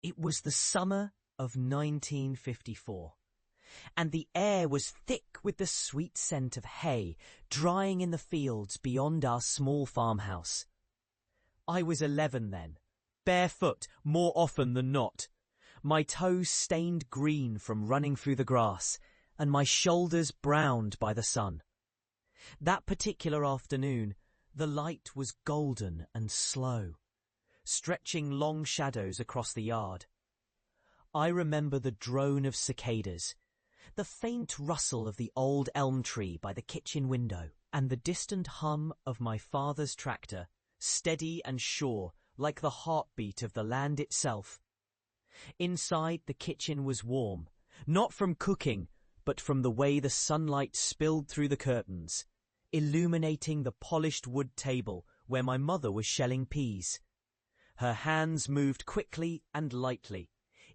It was the summer of 1954, and the air was thick with the sweet scent of hay drying in the fields beyond our small farmhouse. I was 11 then, barefoot more often than not, my toes stained green from running through the grass, and my shoulders browned by the sun. That particular afternoon, the light was golden and slow, stretching long shadows across the yard. I remember the drone of cicadas, the faint rustle of the old elm tree by the kitchen window, and the distant hum of my father's tractor, steady and sure like the heartbeat of the land itself. Inside, the kitchen was warm, not from cooking, but from the way the sunlight spilled through the curtains, illuminating the polished wood table where my mother was shelling peas. Her hands moved quickly and lightly,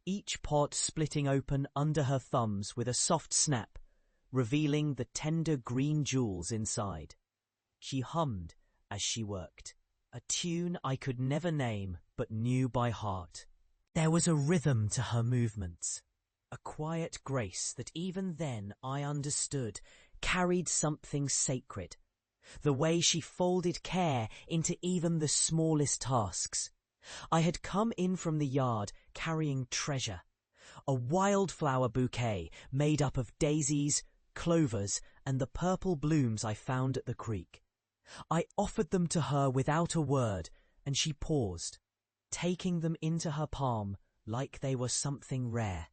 each pot splitting open under her thumbs with a soft snap, revealing the tender green jewels inside. She hummed as she worked, a tune I could never name but knew by heart. There was a rhythm to her movements, a quiet grace that even then I understood carried something sacred, the way she folded care into even the smallest tasks. I had come in from the yard carrying treasure, a wildflower bouquet made up of daisies, clovers, and the purple blooms I found at the creek. I offered them to her without a word, and she paused, taking them into her palm like they were something rare.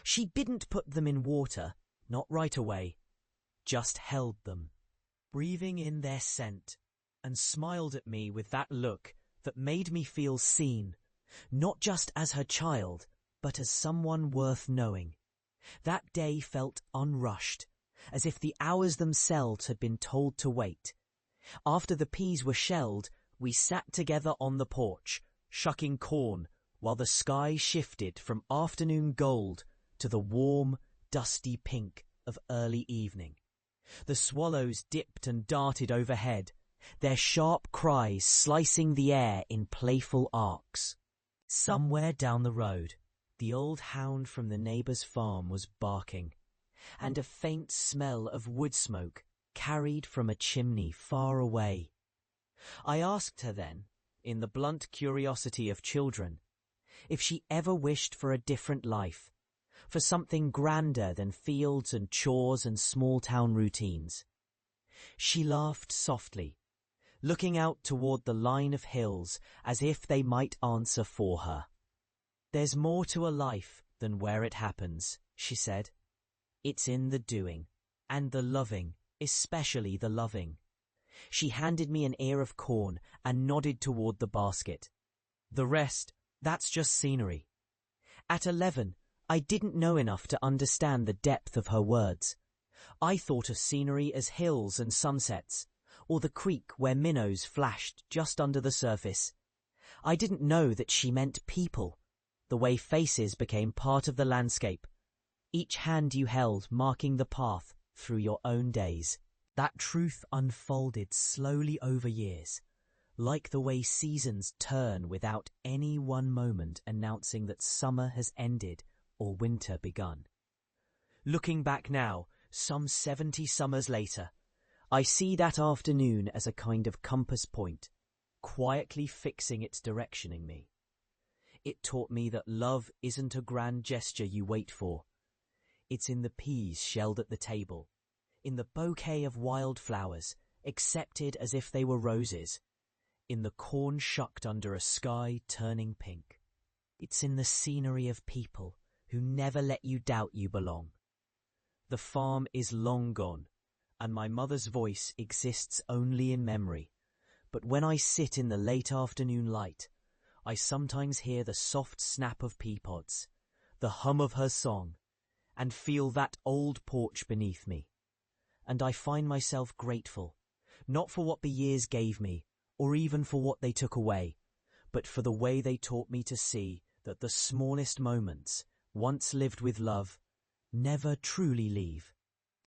She didn't put them in water, not right away, just held them, breathing in their scent, and smiled at me with that look that made me feel seen, not just as her child, but as someone worth knowing. That day felt unrushed, as if the hours themselves had been told to wait. After the peas were shelled, we sat together on the porch, shucking corn, while the sky shifted from afternoon gold to the warm, dusty pink of early evening. The swallows dipped and darted overhead, their sharp cries slicing the air in playful arcs. Somewhere down the road, the old hound from the neighbour's farm was barking, and a faint smell of wood smoke carried from a chimney far away. I asked her then, in the blunt curiosity of children, if she ever wished for a different life, for something grander than fields and chores and small-town routines. She laughed softly, looking out toward the line of hills as if they might answer for her. "There's more to a life than where it happens," she said. "It's in the doing, and the loving, especially the loving." She handed me an ear of corn and nodded toward the basket. "The rest, that's just scenery." At 11, I didn't know enough to understand the depth of her words. I thought of scenery as hills and sunsets, or the creek where minnows flashed just under the surface. I didn't know that she meant people, the way faces became part of the landscape, each hand you held marking the path through your own days. That truth unfolded slowly over years, like the way seasons turn without any one moment announcing that summer has ended or winter begun. Looking back now, some 70 summers later, I see that afternoon as a kind of compass point, quietly fixing its direction in me. It taught me that love isn't a grand gesture you wait for. It's in the peas shelled at the table, in the bouquet of wildflowers, accepted as if they were roses, in the corn shucked under a sky turning pink. It's in the scenery of people who never let you doubt you belong. The farm is long gone, and my mother's voice exists only in memory, but when I sit in the late afternoon light, I sometimes hear the soft snap of pea pods, the hum of her song, and feel that old porch beneath me. And I find myself grateful, not for what the years gave me, or even for what they took away, but for the way they taught me to see that the smallest moments, once lived with love, never truly leave.